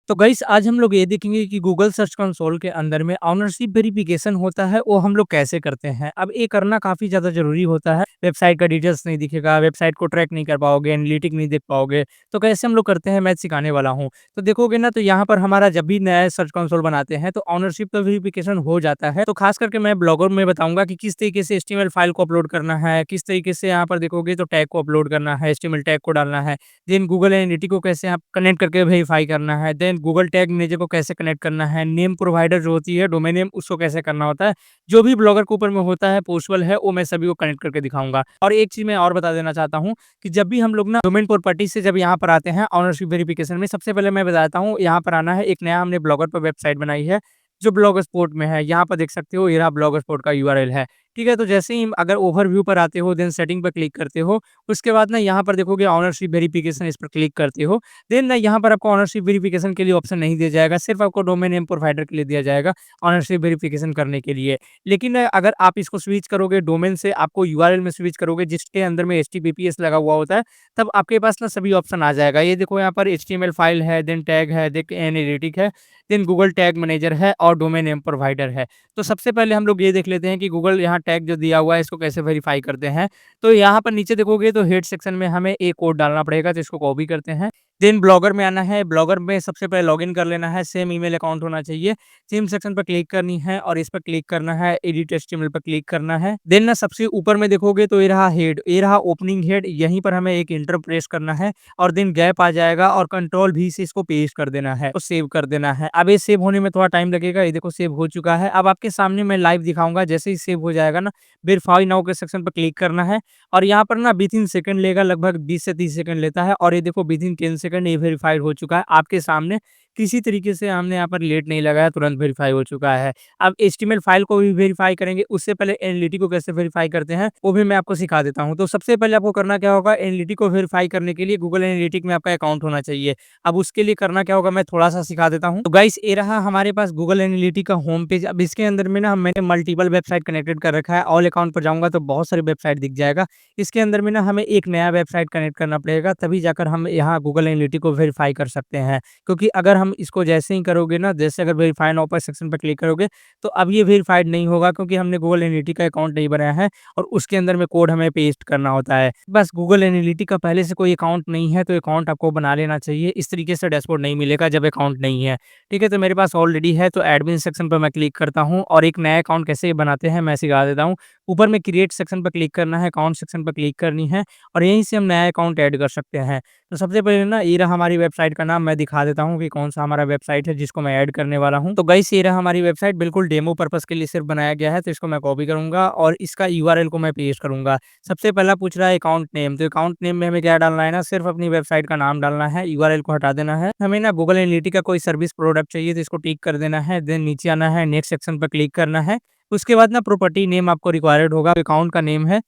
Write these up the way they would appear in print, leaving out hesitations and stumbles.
तो गाइस आज हम लोग ये देखेंगे कि गूगल सर्च कंसोल के अंदर में ओनरशिप वेरिफिकेशन होता है वो हम लोग कैसे करते हैं। अब ये करना काफ़ी ज़्यादा ज़रूरी होता है। वेबसाइट का डिटेल्स नहीं दिखेगा, वेबसाइट को ट्रैक नहीं कर पाओगे, एनालिटिक नहीं देख पाओगे। तो कैसे हम लोग करते हैं मैं सिखाने वाला हूँ। तो देखोगे ना तो यहाँ पर हमारा जब भी नया सर्च कंसोल बनाते हैं तो ओनरशिप का वेरिफिकेशन हो जाता है। तो खास करके मैं ब्लॉगर में बताऊँगा कि किस तरीके से एचटीएमएल फाइल को अपलोड करना है, किस तरीके से यहाँ पर देखोगे तो टैग को अपलोड करना है, एचटीएमएल टैग को डालना है। देन गूगल एनालिटिक को कैसे आप कनेक्ट करके वेरीफाई करना है, देन गूगल टैग मैनेजर को कैसे कनेक्ट करना है, नेम प्रोवाइडर जो होती है डोमेन नेम उसको कैसे करना होता है। जो भी ब्लॉगर के ऊपर में होता है पॉसिबल है वो मैं सभी को कनेक्ट करके दिखाऊँगा। और एक चीज़ मैं और बता देना चाहता हूँ कि जब भी हम लोग ना डोमेन प्रॉपर्टी से जब यहाँ पर आते हैं ओनरशिप वेरिफिकेशन में सबसे पहले मैं बताता हूँ यहाँ पर आना है। एक नया हमने ब्लॉगर पर वेबसाइट बनाई है जो ब्लॉगर स्पॉट में है। यहाँ पर देख सकते हो ये रहा ब्लॉगर स्पॉट का यूआरएल है। ठीक है, तो जैसे ही अगर ओवरव्यू पर आते हो देन सेटिंग पर क्लिक करते हो। उसके बाद ना यहाँ पर देखोगे ओनरशिप वेरिफिकेशन इस पर क्लिक करते हो। देन ना यहाँ पर आपको ओनरशिप वेरिफिकेशन के लिए ऑप्शन नहीं दिया जाएगा, सिर्फ आपको डोमेन नेम प्रोवाइडर के लिए दिया जाएगा ओनरशिप वेरिफिकेशन करने के लिए। लेकिन अगर आप इसको स्विच करोगे डोमेन से आपको यूआरएल में स्विच करोगे जिसके अंदर में एचटीटीपीएस लगा हुआ होता है, तब आपके पास ना सभी ऑप्शन आ जाएगा। ये देखो यहाँ पर एचटीएमएल फाइल है, देन टैग है, देन एनालिटिक है, देन गूगल टैग मैनेजर है और डोमेन नेम प्रोवाइडर है। तो सबसे पहले हम लोग ये देख लेते हैं कि गूगल यहाँ टैग जो दिया हुआ है इसको कैसे वेरीफाई करते हैं। तो यहाँ पर नीचे देखोगे तो हेड सेक्शन में हमें एक कोड डालना पड़ेगा, तो इसको कॉपी करते हैं। देन ब्लॉगर में आना है, ब्लॉगर में सबसे पहले लॉगिन कर लेना है, सेम ईमेल अकाउंट होना चाहिए। सेम सेक्शन पर क्लिक करनी है और इस पर क्लिक करना है, एडिट एचटीएमएल पर क्लिक करना है। देन ना सबसे ऊपर में देखोगे तो ये रहा हेड, ये रहा ओपनिंग हेड, यहीं पर हमें एक इंटर प्रेस करना है और देन गैप आ जाएगा और कंट्रोल भी से इसको पेस्ट कर देना है, तो सेव कर देना है। अब ये सेव होने में थोड़ा टाइम लगेगा, ये देखो सेव हो चुका है। अब आपके सामने मैं लाइव दिखाऊंगा, जैसे ही सेव हो जाएगा ना वेरीफाई नाउ के सेक्शन पर क्लिक करना है और यहाँ पर ना विथिन सेकंड लेगा, लगभग 20 से 30 सेकंड लेता है और ये देखो विथिन 10 सेकंड ये वेरीफाइड हो चुका है आपके सामने। किसी तरीके से हमने यहाँ पर लेट नहीं लगाया, तुरंत वेरीफाई हो चुका है। अब एचटीएमएल फाइल को भी वेरीफाई करेंगे, उससे पहले एनालिटिक को कैसे वेरीफाई करते हैं वो भी मैं आपको सिखा देता हूँ। तो सबसे पहले आपको करना क्या होगा, एनालिटिक को वेरीफाई करने के लिए गूगल एनालिटिक में आपका अकाउंट होना चाहिए। अब उसके लिए करना क्या होगा मैं थोड़ा-सा सिखा देता हूँ। तो गाइस ये रहा हमारे पास गूगल एनालिटिक का होम पेज। अब इसके अंदर में ना मैंने मल्टीपल वेबसाइट कनेक्टेड कर रखा है। ऑल अकाउंट पर जाऊँगा तो बहुत सारी वेबसाइट दिख जाएगा। इसके अंदर में ना हमें एक नया वेबसाइट कनेक्ट करना पड़ेगा, तभी जाकर हम यहाँ गूगल एनालिटिक को वेरीफाई कर सकते हैं। क्योंकि अगर हम इसको जैसे ही करोगे ना, जैसे अगर वेरीफाई नाउ पर सेक्शन पर क्लिक करोगे, तो अब ये वेरीफाइड नहीं होगा क्योंकि हमने गूगल एनालिटिक का अकाउंट नहीं बनाया है और उसके अंदर में कोड हमें पेस्ट करना होता है। बस गूगल एनालिटिक का पहले से कोई अकाउंट नहीं है, तो अकाउंट आपको बना लेना चाहिए। इस तरीके से डैशबोर्ड नहीं मिलेगा जब अकाउंट नहीं है। ठीक है, तो मेरे पास ऑलरेडी है, तो एडमिन सेक्शन पर मैं क्लिक करता हूँ और एक नया अकाउंट कैसे बनाते हैं मैं सिखा देता हूँ। ऊपर में क्रिएट सेक्शन पर क्लिक करना है, अकाउंट सेक्शन पर क्लिक करनी है और यहीं से हम नया अकाउंट ऐड कर सकते हैं। तो सबसे पहले ना ये रहा हमारी वेबसाइट का नाम, मैं दिखा देता हूँ कि कौन-सा हमारा वेबसाइट है जिसको मैं ऐड करने वाला हूँ। तो गाइस ये रहा हमारी वेबसाइट, बिल्कुल डेमो पर्पज़ के लिए सिर्फ बनाया गया है, तो इसको मैं कॉपी करूँगा और इसका यूआरएल को मैं पेस्ट करूँगा। सबसे पहला पूछ रहा है अकाउंट नेम, तो अकाउंट नेम में हमें क्या डालना है ना, सिर्फ अपनी वेबसाइट का नाम डालना है, यूआरएल को हटा देना है। हमें ना गूगल एनालिटिक का कोई सर्विस प्रोडक्ट चाहिए तो इसको टिक कर देना है, देन नीचे आना है, नेक्स्ट सेक्शन पर क्लिक करना है। उसके बाद ना प्रॉपर्टी नेम आपको रिक्वायर्ड होगा, अकाउंट का नेम है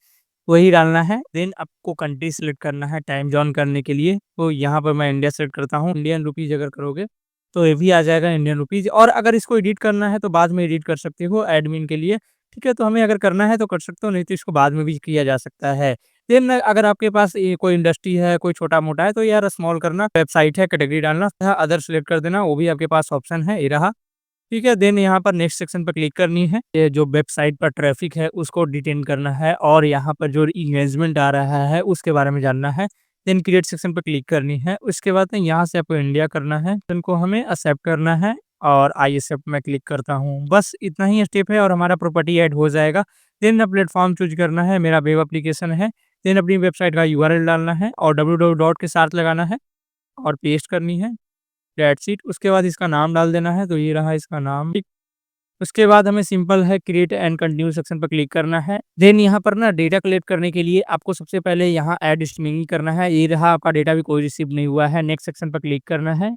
वही डालना है। देन आपको कंट्री सिलेक्ट करना है टाइम ज़ोन करने के लिए, तो यहाँ पर मैं इंडिया सेलेक्ट करता हूँ। इंडियन रुपीज़ अगर करोगे तो ये भी आ जाएगा इंडियन रुपीज़, और अगर इसको एडिट करना है तो बाद में एडिट कर सकते हो एडमिन के लिए। ठीक है, तो हमें अगर करना है तो कर सकते हो, नहीं तो इसको बाद में भी किया जा सकता है। देन अगर आपके पास ये कोई इंडस्ट्री है, कोई छोटा-मोटा है तो यार स्मॉल करना, वेबसाइट है कैटेगरी डालना, अदर सेलेक्ट कर देना, वो भी आपके पास ऑप्शन है, ये रहा। ठीक है, देन यहाँ पर नेक्स्ट सेक्शन पर क्लिक करनी है। ये जो वेबसाइट पर ट्रैफ़िक है उसको डिटेन करना है और यहाँ पर जो एंगेजमेंट आ रहा है उसके बारे में जानना है। देन क्रिएट सेक्शन पर क्लिक करनी है। उसके बाद ना यहाँ से आपको इंडिया करना है, इनको हमें एक्सेप्ट करना है और आई एक्सेप्ट में क्लिक करता हूँ। बस इतना ही स्टेप है और हमारा प्रॉपर्टी ऐड हो जाएगा। देन प्लेटफ़ॉर्म चूज़ करना है, मेरा वेब एप्लीकेशन है। देन अपनी वेबसाइट का यूआरएल डालना है और www डॉट के साथ लगाना है और पेस्ट करनी है। That's it. उसके बाद इसका नाम डाल देना है, तो ये रहा इसका नाम। ठीक, उसके बाद हमें सिंपल है क्रिएट एंड कंटिन्यू सेक्शन पर क्लिक करना है। देन यहाँ पर ना डेटा कलेक्ट करने के लिए आपको सबसे पहले यहाँ ऐड स्ट्रीमिंग करना है। ये रहा आपका डेटा भी कोई रिसीव नहीं हुआ है। नेक्स्ट सेक्शन पर क्लिक करना है।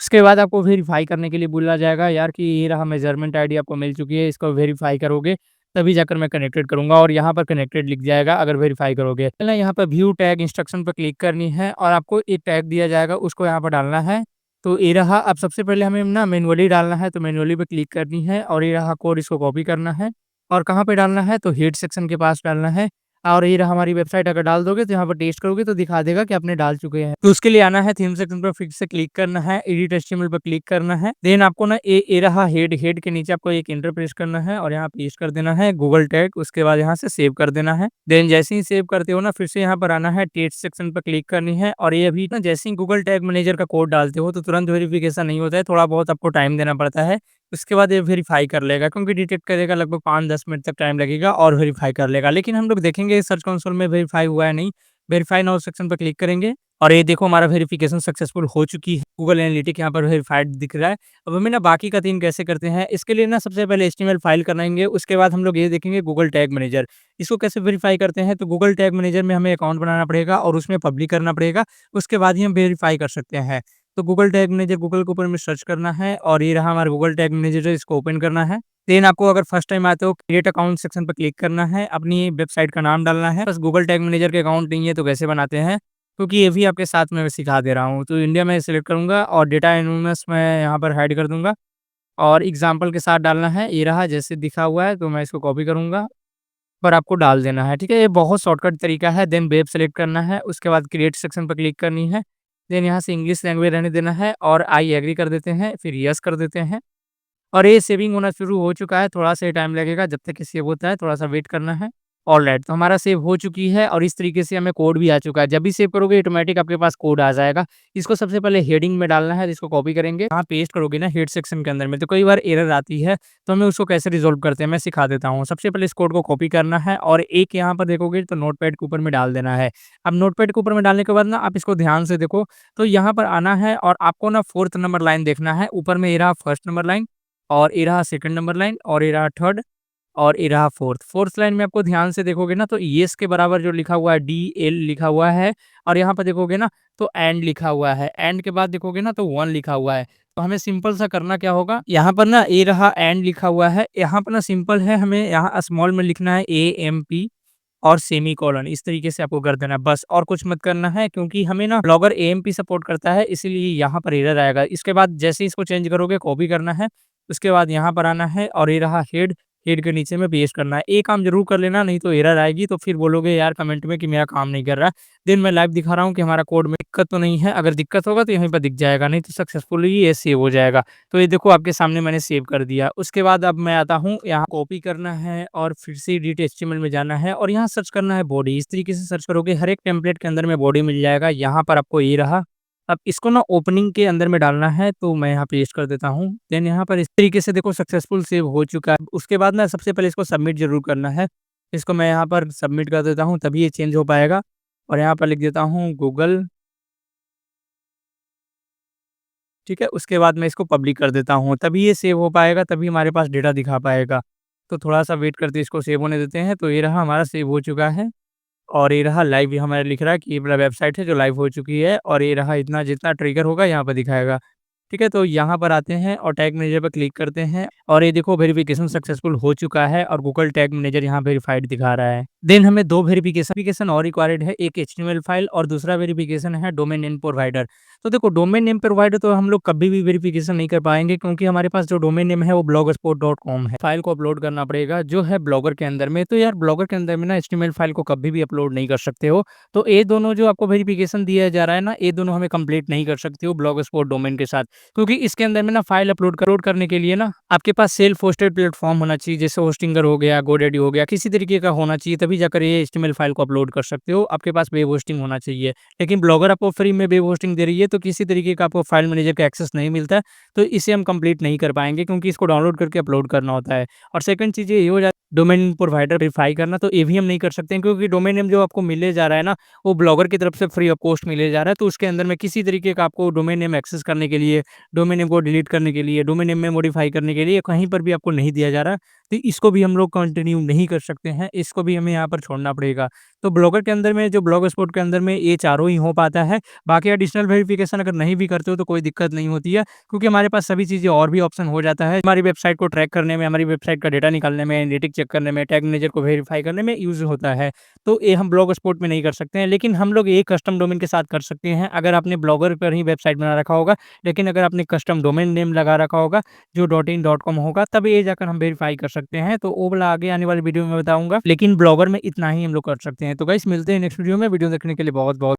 उसके बाद आपको वेरीफाई करने के लिए बोला जाएगा यार कि ये रहा मेजरमेंट आईडी आपको मिल चुकी है, इसको वेरीफाई करोगे तभी जाकर मैं कनेक्टेड करूँगा और यहाँ पर कनेक्टेड लिख जाएगा अगर वेरीफाई करोगे। पहले यहाँ पर व्यू टैग इंस्ट्रक्शन पर क्लिक करनी है और आपको एक टैग दिया जाएगा उसको यहाँ पर डालना है। तो ये रहा, अब सबसे पहले हमें ना मैनुअली डालना है, तो मैनुअली पे क्लिक करनी है और ये रहा कोड, इसको कॉपी करना है और कहाँ पे डालना है तो हेड सेक्शन के पास डालना है। और ये रहा हमारी वेबसाइट, अगर डाल दोगे तो यहाँ पर टेस्ट करोगे तो दिखा देगा कि आपने डाल चुके हैं। तो उसके लिए आना है थीम सेक्शन पर, फिर से क्लिक करना है, एडिट एचटीएमएल पर क्लिक करना है। देन आपको ना ये रहा हेड, हेड के नीचे आपको एक एंटर प्रेस करना है और यहाँ पेस्ट कर देना है गूगल टैग। उसके बाद यहाँ से सेव कर देना है। देन जैसे ही सेव करते हो ना, फिर से यहाँ पर आना है, टेस्ट सेक्शन पर क्लिक करनी है। और ये अभी ना जैसे ही गूगल टैग मैनेजर का कोड डालते हो तो तुरंत वेरिफिकेशन नहीं होता है, थोड़ा बहुत आपको टाइम देना पड़ता है। उसके बाद ये वेरीफाई कर लेगा, क्योंकि डिटेक्ट करेगा, लगभग 5-10 मिनट तक टाइम लगेगा और वेरीफाई कर लेगा। लेकिन हम लोग देखेंगे सर्च कंसोल में वेरीफाई हुआ है नहीं। वेरीफाई नाउ सेक्शन पर क्लिक करेंगे और ये देखो हमारा वेरिफिकेशन सक्सेसफुल हो चुकी है। गूगल एनालिटिक यहाँ पर वेरीफाइड दिख रहा है। अब हमें ना बाकी का 3 कैसे करते हैं, इसके लिए ना सबसे पहले एचटीएमएल फाइल बनाएंगे, उसके बाद हम लोग ये देखेंगे गूगल टैग मैनेजर। इसको कैसे वेरीफाई करते हैं, तो गूगल टैग मैनेजर में हमें अकाउंट बनाना पड़ेगा और उसमें पब्लिक करना पड़ेगा, उसके बाद ही हम वेरीफाई कर सकते हैं। तो गूगल टैग मैनेजर गूगल के ऊपर में सर्च करना है और ये रहा हमारा गूगल टैग मैनेजर, इसको ओपन करना है। देन आपको अगर फर्स्ट टाइम आते हो क्रिएट अकाउंट सेक्शन पर क्लिक करना है, अपनी वेबसाइट का नाम डालना है। बस गूगल टैग मैनेजर के अकाउंट नहीं है तो कैसे बनाते हैं, क्योंकि ये भी आपके साथ में मैं सिखा दे रहा हूँ। तो इंडिया में सिलेक्ट करूँगा और डेटा एनोनिमस मैं यहाँ पर हाइड कर दूँगा और एग्ज़ाम्पल के साथ डालना है। ये रहा जैसे दिखा हुआ है, तो मैं इसको कॉपी करूँगा पर आपको डाल देना है, ठीक है? ये बहुत शॉर्टकट तरीका है। देन वेब सेलेक्ट करना है, उसके बाद क्रिएट सेक्शन पर क्लिक करनी है। देन यहाँ से इंग्लिश लैंग्वेज रहने देना है और आई एग्री कर देते हैं, फिर येस कर देते हैं। और ये सेविंग होना शुरू हो चुका है, थोड़ा-सा ही टाइम लगेगा जब तक कि सेव होता है, थोड़ा-सा वेट करना है। ऑलराइट, तो हमारा सेव हो चुकी है और इस तरीके से हमें कोड भी आ चुका है। जब भी सेव करोगे ऑटोमैटिक आपके पास कोड आ जाएगा। इसको सबसे पहले हेडिंग में डालना है, इसको कॉपी करेंगे, यहाँ पेस्ट करोगे ना हेड सेक्शन के अंदर में, तो कई बार एरर आती है, तो हमें उसको कैसे रिज़ॉल्व करते हैं मैं सिखा देता हूँ। सबसे पहले इस कोड को कॉपी करना है और एक यहाँ पर देखोगे तो नोटपैड के ऊपर में डाल देना है। अब नोटपैड के ऊपर में डालने के बाद ना आप इसको ध्यान से देखो, तो यहाँ पर आना है और आपको ना 4th नंबर लाइन देखना है। ऊपर में ये रहा 1st नंबर लाइन और ये रहा 2nd नंबर लाइन और ये रहा 3rd और ये रहा 4th। 4th लाइन में आपको ध्यान से देखोगे ना, तो येस के बराबर जो लिखा हुआ है डीएल लिखा हुआ है और यहाँ पर देखोगे ना तो एंड लिखा हुआ है। एंड के बाद देखोगे ना तो 1 लिखा हुआ है। तो हमें सिंपल सा करना क्या होगा, यहाँ पर ना ये रहा एंड लिखा हुआ है, यहाँ पर ना सिंपल है, हमें यहाँ स्मॉल में लिखना है एएमपी और सेमीकोलन, इस तरीके से आपको कर देना है बस, और कुछ मत करना है, क्योंकि हमें ना ब्लॉगर एएमपी सपोर्ट करता है, इसीलिए यहाँ पर एरर आएगा। इसके बाद जैसे ही इसको चेंज करोगे कॉपी करना है, उसके बाद यहाँ पर आना है और ये रहा हेड, हेड के नीचे में पेस्ट करना है। ये काम ज़रूर कर लेना, नहीं तो एरर आएगी, तो फिर बोलोगे यार कमेंट में कि मेरा काम नहीं कर रहा। देन मैं लाइव दिखा रहा हूँ कि हमारा कोड में दिक्कत तो नहीं है, अगर दिक्कत होगा तो यहीं पर दिख जाएगा, नहीं तो सक्सेसफुली ये सेव हो जाएगा। तो ये देखो आपके सामने मैंने सेव कर दिया। उसके बाद अब मैं आता हूँ, यहाँ कॉपी करना है और फिर से एडिट एचटीएमएल में जाना है और यहाँ सर्च करना है बॉडी। इस तरीके से सर्च करोगे हर एक टेम्पलेट के अंदर में बॉडी मिल जाएगा। यहाँ पर आपको ये रहा, अब इसको ना ओपनिंग के अंदर में डालना है, तो मैं यहाँ पेस्ट कर देता हूँ। देन यहाँ पर इस तरीके से देखो सक्सेसफुल सेव हो चुका है। उसके बाद ना सबसे पहले इसको सबमिट ज़रूर करना है। इसको मैं यहाँ पर सबमिट कर देता हूँ, तभी ये चेंज हो पाएगा। और यहाँ पर लिख देता हूँ गूगल, ठीक है? उसके बाद मैं इसको पब्लिक कर देता हूँ, तभी ये सेव हो पाएगा, तभी हमारे पास डेटा दिखा पाएगा। तो थोड़ा-सा वेट करते इसको सेव होने देते हैं, तो ये रहा हमारा सेव हो चुका है। और ये रहा लाइव, ये हमारा लिख रहा है कि ये वाला वेबसाइट है जो लाइव हो चुकी है और ये रहा इतना जितना ट्रिगर होगा यहाँ पर दिखाएगा। ठीक है, तो यहाँ पर आते हैं और टैग मैनेजर पर क्लिक करते हैं और ये देखो वेरिफिकेशन सक्सेसफुल हो चुका है और गूगल टैग मैनेजर यहाँ वेरीफाइड दिखा रहा है। देन हमें 2 वेरिफिकेशन और रिक्वायर्ड है, एक एचटीएमएल फाइल और दूसरा वेरिफिकेशन है डोमेन नेम प्रोवाइडर। तो देखो डोमेन नेम प्रोवाइडर तो हम लोग कभी भी वेरिफिकेशन नहीं कर पाएँगे, क्योंकि हमारे पास जो डोमेन नेम है वो blogspot.com है। फाइल को अपलोड करना पड़ेगा जो है ब्लॉगर के अंदर में। तो यार ब्लॉगर के अंदर में ना एचटीएमएल फाइल को कभी भी अपलोड नहीं कर सकते हो। तो ये दोनों जो आपको वेरिफिकेशन दिया जा रहा है ना, ये दोनों हमें कंप्लीट नहीं कर सकते हो ब्लॉगस्पॉट डोमेन के साथ। क्योंकि इसके अंदर में ना फाइल अपलोड करने के लिए ना आपके पास सेल्फ होस्टेड प्लेटफॉर्म होना चाहिए, जैसे होस्टिंगर हो गया, गोडैडी हो गया, किसी तरीके का होना चाहिए, तभी जाकर ये एचटीएमएल फाइल को अपलोड कर सकते हो। आपके पास वेब होस्टिंग होना चाहिए। लेकिन ब्लॉगर आपको फ्री में वेब होस्टिंग दे रही है, तो किसी तरीके का आपको फाइल मैनेजर का एक्सेस नहीं मिलता है, तो इसे हम कंप्लीट नहीं कर पाएंगे, क्योंकि इसको डाउनलोड करके अपलोड करना होता है। और सेकंड चीज़ ये हो जाती है डोमेन प्रोवाइडर वेरीफाई करना, तो ये भी हम नहीं कर सकते हैं, क्योंकि डोमेन नेम जो आपको मिले जा रहा है ना, वो ब्लॉगर की तरफ से फ्री ऑफ कॉस्ट मिले जा रहा है। तो उसके अंदर में किसी तरीके का आपको डोमेन नेम एक्सेस करने के लिए, डोमेन नेम को डिलीट करने के लिए, डोमेन नेम में मॉडिफाई करने के लिए कहीं पर भी आपको नहीं दिया जा रहा। तो इसको भी हम लोग कंटिन्यू नहीं कर सकते हैं, इसको भी हमें यहाँ पर छोड़ना पड़ेगा। तो ब्लॉगर के अंदर में जो ब्लॉग स्पॉट के अंदर में ये चारों ही हो पाता है। बाकी एडिशनल वेरिफिकेशन अगर नहीं भी करते हो तो कोई दिक्कत नहीं होती है, क्योंकि हमारे पास सभी चीज़ें और भी ऑप्शन हो जाता है। हमारी वेबसाइट को ट्रैक करने में, हमारी वेबसाइट का डेटा निकालने में, एनालिटिक्स चेक करने में, टैग मैनेजर को वेरीफाई करने में यूज़ होता है। तो ये हम ब्लॉग स्पॉट में नहीं कर सकते हैं, लेकिन हम लोग ये कस्टम डोमेन के साथ कर सकते हैं। अगर आपने ब्लॉगर पर ही वेबसाइट बना रखा होगा, लेकिन अगर आपने कस्टम डोमेन नेम लगा रखा होगा जो .in.com होगा, तब ये जाकर हम वेरीफाई कर सकते हैं। तो वो वाला आगे आने वाली वीडियो में बताऊँगा, लेकिन ब्लॉगर में इतना ही हम लोग कर सकते हैं। तो गाइस मिलते हैं नेक्स्ट वीडियो में। वीडियो देखने के लिए बहुत-बहुत